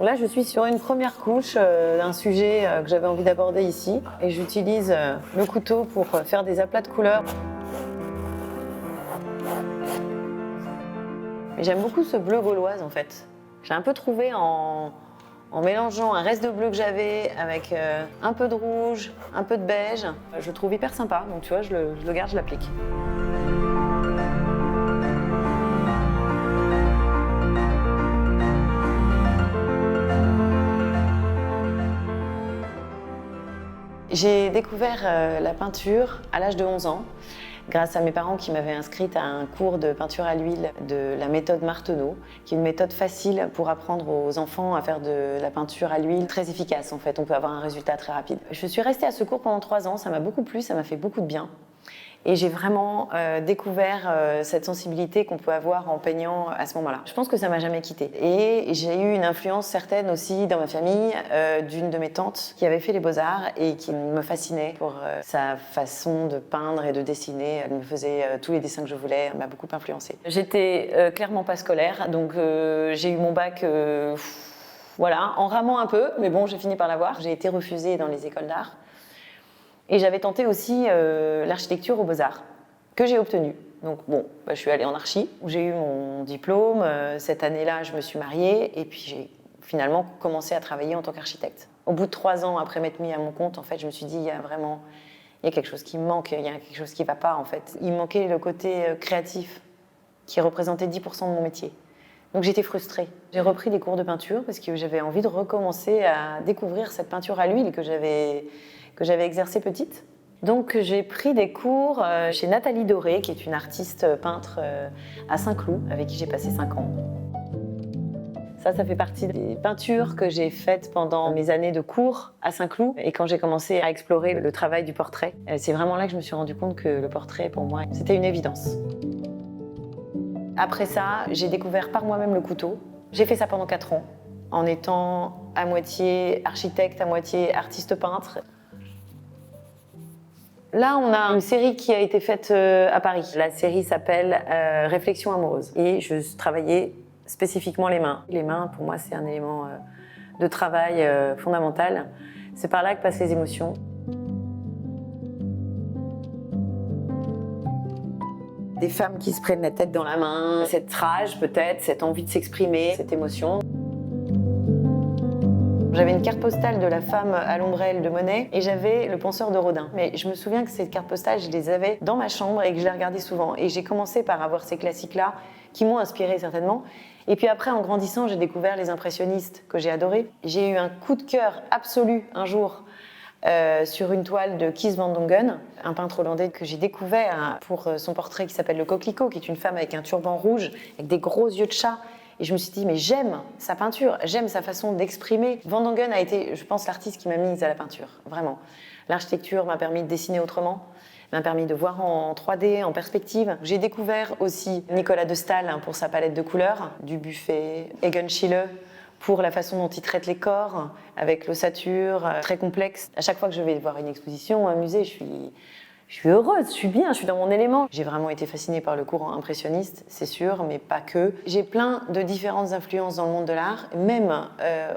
Là, je suis sur une première couche d'un sujet que j'avais envie d'aborder ici. Et j'utilise le couteau pour faire des aplats de couleurs. Mais j'aime beaucoup ce bleu gauloise en fait. J'ai un peu trouvé en mélangeant un reste de bleu que j'avais avec un peu de rouge, un peu de beige. Je le trouve hyper sympa, donc tu vois, je le garde, je l'applique. J'ai découvert la peinture à l'âge de 11 ans, grâce à mes parents qui m'avaient inscrite à un cours de peinture à l'huile de la méthode Martenot, qui est une méthode facile pour apprendre aux enfants à faire de la peinture à l'huile, très efficace en fait, on peut avoir un résultat très rapide. Je suis restée à ce cours pendant 3 ans, ça m'a beaucoup plu, ça m'a fait beaucoup de bien. Et j'ai vraiment découvert cette sensibilité qu'on peut avoir en peignant à ce moment-là. Je pense que ça m'a jamais quittée. Et j'ai eu une influence certaine aussi dans ma famille d'une de mes tantes qui avait fait les beaux-arts et qui me fascinait pour sa façon de peindre et de dessiner. Elle me faisait tous les dessins que je voulais, elle m'a beaucoup influencée. J'étais clairement pas scolaire, donc j'ai eu mon bac voilà, en ramant un peu, mais bon, j'ai fini par l'avoir. J'ai été refusée dans les écoles d'art. Et j'avais tenté aussi l'architecture aux Beaux-Arts, que j'ai obtenu. Donc bon, je suis allée en archi, où j'ai eu mon diplôme. Cette année-là, je me suis mariée et puis j'ai finalement commencé à travailler en tant qu'architecte. Au bout de 3 ans, après m'être mis à mon compte, en fait, je me suis dit, il y a quelque chose qui me manque, il y a quelque chose qui ne va pas, en fait. Il me manquait le côté créatif, qui représentait 10% de mon métier. Donc j'étais frustrée. J'ai repris des cours de peinture parce que j'avais envie de recommencer à découvrir cette peinture à l'huile que j'avais exercée petite. Donc j'ai pris des cours chez Nathalie Doré, qui est une artiste peintre à Saint-Cloud, avec qui j'ai passé 5 ans. Ça fait partie des peintures que j'ai faites pendant mes années de cours à Saint-Cloud. Et quand j'ai commencé à explorer le travail du portrait, c'est vraiment là que je me suis rendu compte que le portrait, pour moi, c'était une évidence. Après ça, j'ai découvert par moi-même le couteau. J'ai fait ça pendant 4 ans, en étant à moitié architecte, à moitié artiste peintre. Là, on a une série qui a été faite à Paris. La série s'appelle Réflexion amoureuse. Et je travaillais spécifiquement les mains. Les mains, pour moi, c'est un élément de travail fondamental. C'est par là que passent les émotions. Des femmes qui se prennent la tête dans la main, cette rage peut-être, cette envie de s'exprimer, cette émotion. J'avais une carte postale de La femme à l'ombrelle de Monet et j'avais Le penseur de Rodin. Mais je me souviens que ces cartes postales, je les avais dans ma chambre et que je les regardais souvent. Et j'ai commencé par avoir ces classiques-là qui m'ont inspirée certainement. Et puis après, en grandissant, j'ai découvert les impressionnistes que j'ai adorés. J'ai eu un coup de cœur absolu un jour sur une toile de Kees van Dongen, un peintre hollandais que j'ai découvert pour son portrait qui s'appelle Le Coquelicot, qui est une femme avec un turban rouge, avec des gros yeux de chat. Et je me suis dit, mais j'aime sa peinture, j'aime sa façon d'exprimer. Van Dongen a été, je pense, l'artiste qui m'a mise à la peinture, vraiment. L'architecture m'a permis de dessiner autrement, m'a permis de voir en 3D, en perspective. J'ai découvert aussi Nicolas de Staël pour sa palette de couleurs, Dubuffet, Egon Schiele, pour la façon dont il traite les corps, avec l'ossature très complexe. À chaque fois que je vais voir une exposition, un musée, je suis heureuse, je suis bien, je suis dans mon élément. J'ai vraiment été fascinée par le courant impressionniste, c'est sûr, mais pas que. J'ai plein de différentes influences dans le monde de l'art, même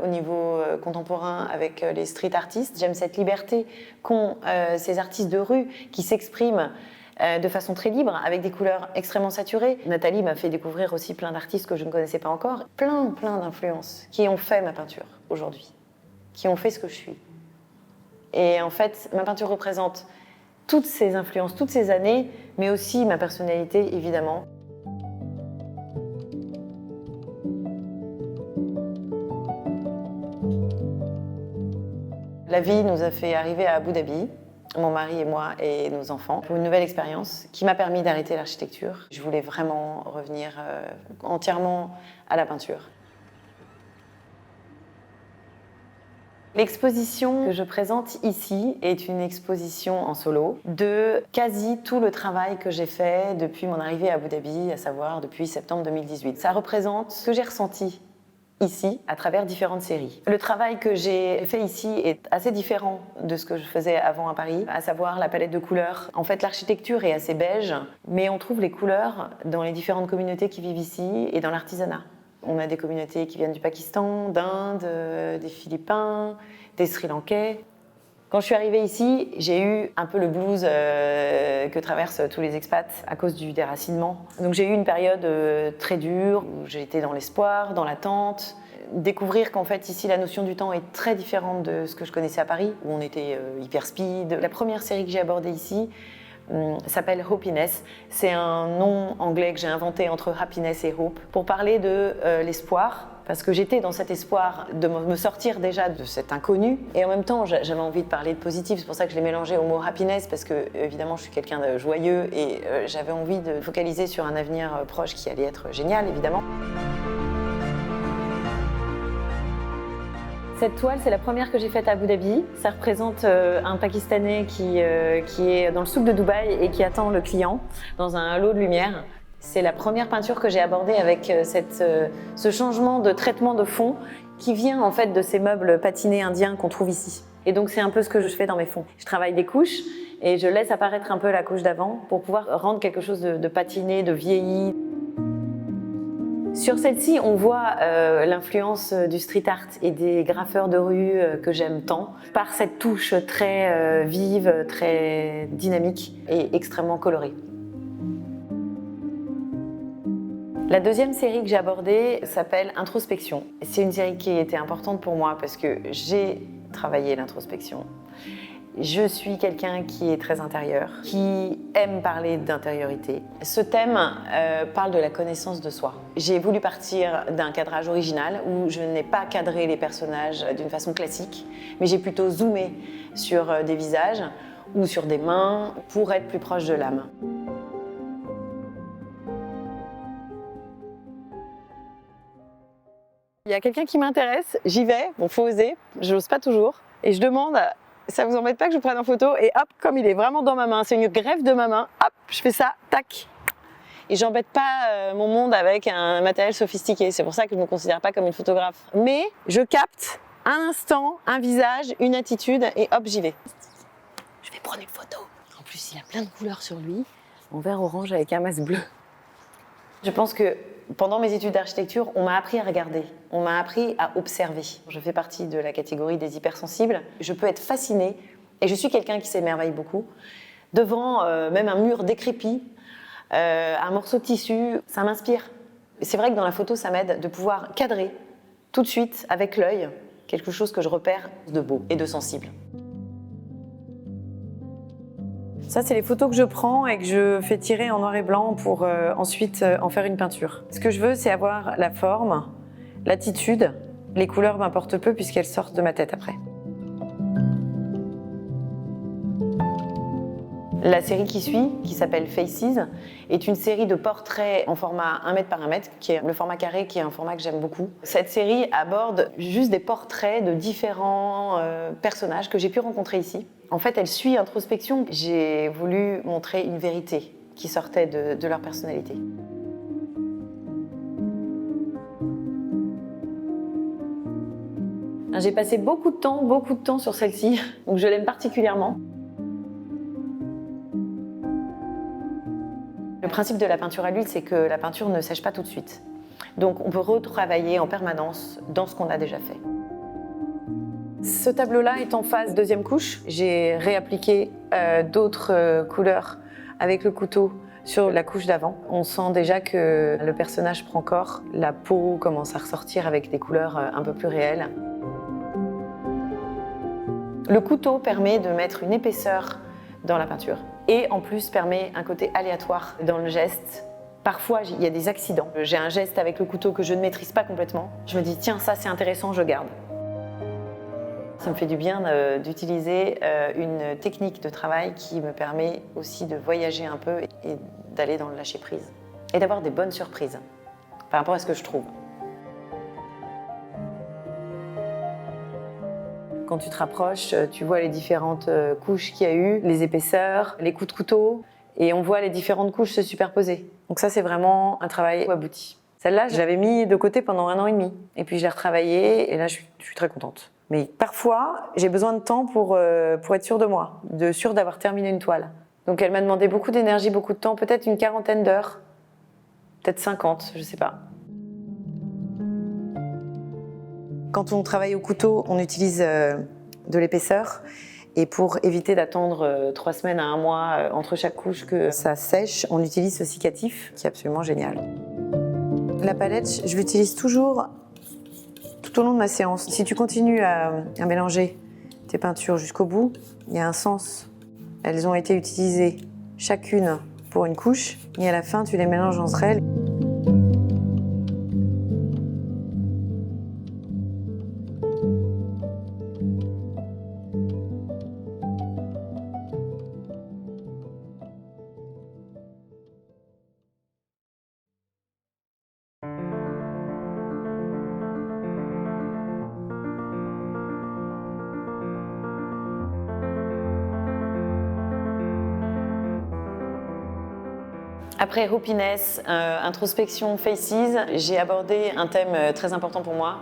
au niveau contemporain avec les street artistes. J'aime cette liberté qu'ont ces artistes de rue qui s'expriment de façon très libre, avec des couleurs extrêmement saturées. Nathalie m'a fait découvrir aussi plein d'artistes que je ne connaissais pas encore. Plein d'influences qui ont fait ma peinture aujourd'hui, qui ont fait ce que je suis. Et en fait, ma peinture représente toutes ces influences, toutes ces années, mais aussi ma personnalité, évidemment. La vie nous a fait arriver à Abu Dhabi, mon mari et moi et nos enfants, pour une nouvelle expérience qui m'a permis d'arrêter l'architecture. Je voulais vraiment revenir entièrement à la peinture. L'exposition que je présente ici est une exposition en solo de quasi tout le travail que j'ai fait depuis mon arrivée à Abu Dhabi, à savoir depuis septembre 2018. Ça représente ce que j'ai ressenti ici à travers différentes séries. Le travail que j'ai fait ici est assez différent de ce que je faisais avant à Paris, à savoir la palette de couleurs. En fait, l'architecture est assez beige, mais on trouve les couleurs dans les différentes communautés qui vivent ici et dans l'artisanat On a des communautés qui viennent du Pakistan, d'Inde, des Philippins, des Sri Lankais. Quand je suis arrivée ici, j'ai eu un peu le blues que traversent tous les expats à cause du déracinement. Donc j'ai eu une période très dure où j'étais dans l'espoir, dans l'attente. Découvrir qu'en fait ici la notion du temps est très différente de ce que je connaissais à Paris, où on était hyper speed. La première série que j'ai abordée ici s'appelle Hopiness. C'est un nom anglais que j'ai inventé entre happiness et hope pour parler de l'espoir. Parce que j'étais dans cet espoir de me sortir déjà de cet inconnu. Et en même temps, j'avais envie de parler de positif. C'est pour ça que je l'ai mélangé au mot happiness, parce que, évidemment, je suis quelqu'un de joyeux et j'avais envie de focaliser sur un avenir proche qui allait être génial, évidemment. Cette toile, c'est la première que j'ai faite à Abu Dhabi. Ça représente un Pakistanais qui est dans le souk de Dubaï et qui attend le client dans un halo de lumière. C'est la première peinture que j'ai abordée avec ce changement de traitement de fond qui vient en fait de ces meubles patinés indiens qu'on trouve ici. Et donc c'est un peu ce que je fais dans mes fonds. Je travaille des couches et je laisse apparaître un peu la couche d'avant pour pouvoir rendre quelque chose de patiné, de vieilli. Sur celle-ci, on voit l'influence du street art et des graffeurs de rue que j'aime tant, par cette touche très vive, très dynamique et extrêmement colorée. La deuxième série que j'ai abordée s'appelle Introspection. C'est une série qui était importante pour moi parce que j'ai travaillé l'introspection. Je suis quelqu'un qui est très intérieur, qui aime parler d'intériorité. Ce thème parle de la connaissance de soi. J'ai voulu partir d'un cadrage original où je n'ai pas cadré les personnages d'une façon classique, mais j'ai plutôt zoomé sur des visages ou sur des mains pour être plus proche de l'âme. Il y a quelqu'un qui m'intéresse, j'y vais, bon faut oser, je n'ose pas toujours, et je demande, ça vous embête pas que je prenne en photo, et hop, comme il est vraiment dans ma main, c'est une greffe de ma main, hop, je fais ça, tac. Et j'embête pas mon monde avec un matériel sophistiqué, c'est pour ça que je ne me considère pas comme une photographe. Mais je capte un instant, un visage, une attitude, et hop, j'y vais. Je vais prendre une photo. En plus, il a plein de couleurs sur lui, en vert orange avec un masque bleu. Je pense que pendant mes études d'architecture, on m'a appris à regarder, on m'a appris à observer. Je fais partie de la catégorie des hypersensibles. Je peux être fascinée, et je suis quelqu'un qui s'émerveille beaucoup, devant même un mur décrépit, un morceau de tissu, ça m'inspire. C'est vrai que dans la photo, ça m'aide de pouvoir cadrer tout de suite, avec l'œil, quelque chose que je repère de beau et de sensible. Ça, c'est les photos que je prends et que je fais tirer en noir et blanc pour ensuite en faire une peinture. Ce que je veux, c'est avoir la forme, l'attitude. Les couleurs m'importent peu puisqu'elles sortent de ma tête après. La série qui suit, qui s'appelle Faces, est une série de portraits en format 1 mètre par 1 mètre, qui est le format carré, qui est un format que j'aime beaucoup. Cette série aborde juste des portraits de différents personnages que j'ai pu rencontrer ici. En fait, elle suit Introspection. J'ai voulu montrer une vérité qui sortait de leur personnalité. J'ai passé beaucoup de temps sur celle-ci, donc je l'aime particulièrement. Le principe de la peinture à l'huile, c'est que la peinture ne sèche pas tout de suite. Donc on peut retravailler en permanence dans ce qu'on a déjà fait. Ce tableau-là est en phase deuxième couche. J'ai réappliqué d'autres couleurs avec le couteau sur la couche d'avant. On sent déjà que le personnage prend corps, la peau commence à ressortir avec des couleurs un peu plus réelles. Le couteau permet de mettre une épaisseur dans la peinture et en plus permet un côté aléatoire dans le geste. Parfois, il y a des accidents. J'ai un geste avec le couteau que je ne maîtrise pas complètement. Je me dis, tiens, ça c'est intéressant, je garde. Ça me fait du bien d'utiliser une technique de travail qui me permet aussi de voyager un peu et d'aller dans le lâcher-prise. Et d'avoir des bonnes surprises par rapport à ce que je trouve. Quand tu te rapproches, tu vois les différentes couches qu'il y a eu, les épaisseurs, les coups de couteau, et on voit les différentes couches se superposer. Donc ça, c'est vraiment un travail abouti. Celle-là, je l'avais mis de côté pendant 1 an et demi, et puis je l'ai retravaillée, et là, je suis très contente. Mais parfois, j'ai besoin de temps pour être sûre de moi, sûre d'avoir terminé une toile. Donc elle m'a demandé beaucoup d'énergie, beaucoup de temps, peut-être une 40aine d'heures, peut-être 50, je sais pas. Quand on travaille au couteau, on utilise de l'épaisseur. Et pour éviter d'attendre 3 semaines à 1 mois entre chaque couche que ça sèche, on utilise ce cicatif qui est absolument génial. La palette, je l'utilise toujours tout au long de ma séance. Si tu continues à mélanger tes peintures jusqu'au bout, il y a un sens. Elles ont été utilisées chacune pour une couche et à la fin, tu les mélanges entre elles. Après Happiness, Introspection, Faces, j'ai abordé un thème très important pour moi,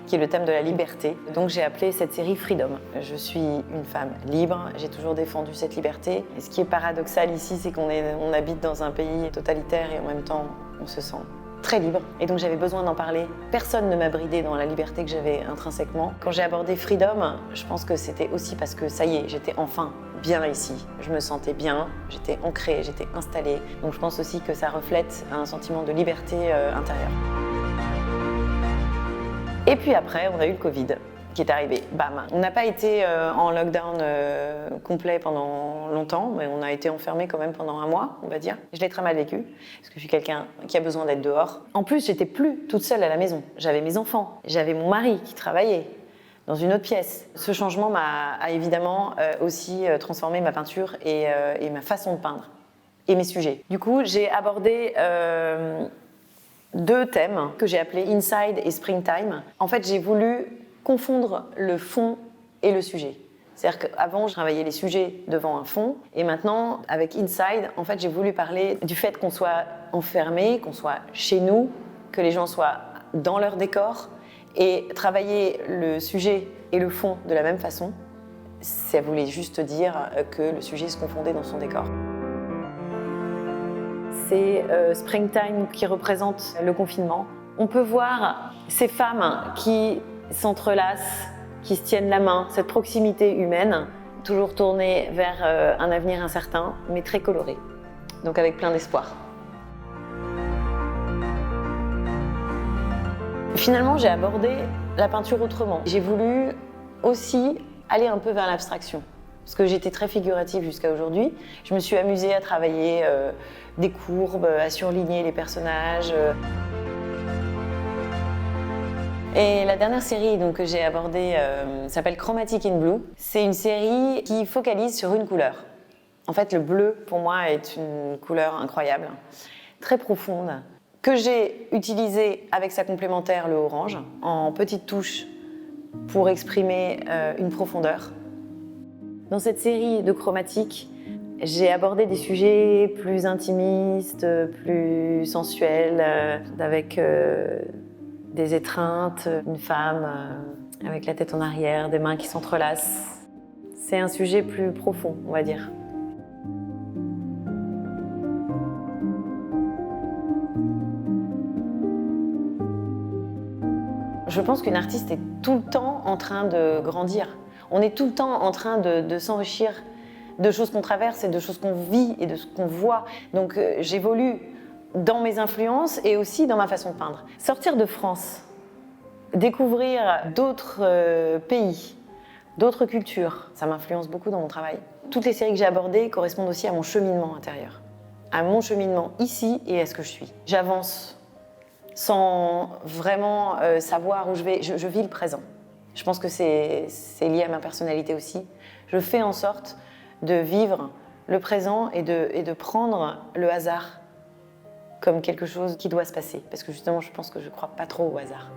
qui est le thème de la liberté. Donc j'ai appelé cette série Freedom. Je suis une femme libre, j'ai toujours défendu cette liberté. Et ce qui est paradoxal ici, c'est qu'on habite dans un pays totalitaire et en même temps, on se sent très libre. Et donc j'avais besoin d'en parler. Personne ne m'a bridée dans la liberté que j'avais intrinsèquement. Quand j'ai abordé Freedom, je pense que c'était aussi parce que ça y est, j'étais enfin bien ici. Je me sentais bien, j'étais ancrée, j'étais installée. Donc je pense aussi que ça reflète un sentiment de liberté intérieure. Et puis après, on a eu le Covid qui est arrivé. Bam! On n'a pas été en lockdown complet pendant longtemps, mais on a été enfermés quand même pendant 1 mois, on va dire. Je l'ai très mal vécu, parce que je suis quelqu'un qui a besoin d'être dehors. En plus, j'étais plus toute seule à la maison. J'avais mes enfants, j'avais mon mari qui travaillait dans une autre pièce. Ce changement a évidemment aussi transformé ma peinture et ma façon de peindre, et mes sujets. Du coup, j'ai abordé 2 thèmes que j'ai appelés Inside et Springtime. En fait, j'ai voulu confondre le fond et le sujet. C'est-à-dire qu'avant, je travaillais les sujets devant un fond, et maintenant, avec Inside, en fait, j'ai voulu parler du fait qu'on soit enfermé, qu'on soit chez nous, que les gens soient dans leur décor, et travailler le sujet et le fond de la même façon. Ça voulait juste dire que le sujet se confondait dans son décor. C'est Springtime qui représente le confinement. On peut voir ces femmes qui s'entrelacent, qui se tiennent la main, cette proximité humaine, toujours tournée vers un avenir incertain, mais très coloré, donc avec plein d'espoir. Finalement, j'ai abordé la peinture autrement. J'ai voulu aussi aller un peu vers l'abstraction, parce que j'étais très figurative jusqu'à aujourd'hui. Je me suis amusée à travailler des courbes, à surligner les personnages. Et la dernière série que j'ai abordée s'appelle Chromatic in Blue. C'est une série qui focalise sur une couleur. En fait, le bleu, pour moi, est une couleur incroyable, très profonde, que j'ai utilisée avec sa complémentaire, le orange, en petites touches pour exprimer une profondeur. Dans cette série de chromatiques, j'ai abordé des sujets plus intimistes, plus sensuels, avec des étreintes, une femme avec la tête en arrière, des mains qui s'entrelacent. C'est un sujet plus profond, on va dire. Je pense qu'une artiste est tout le temps en train de grandir. On est tout le temps en train de s'enrichir de choses qu'on traverse et de choses qu'on vit et de ce qu'on voit. Donc j'évolue dans mes influences et aussi dans ma façon de peindre. Sortir de France, découvrir d'autres pays, d'autres cultures, ça m'influence beaucoup dans mon travail. Toutes les séries que j'ai abordées correspondent aussi à mon cheminement intérieur, à mon cheminement ici et à ce que je suis. J'avance sans vraiment savoir où je vais. Je vis le présent. Je pense que c'est lié à ma personnalité aussi. Je fais en sorte de vivre le présent et de prendre le hasard comme quelque chose qui doit se passer. Parce que justement, je pense que je ne crois pas trop au hasard.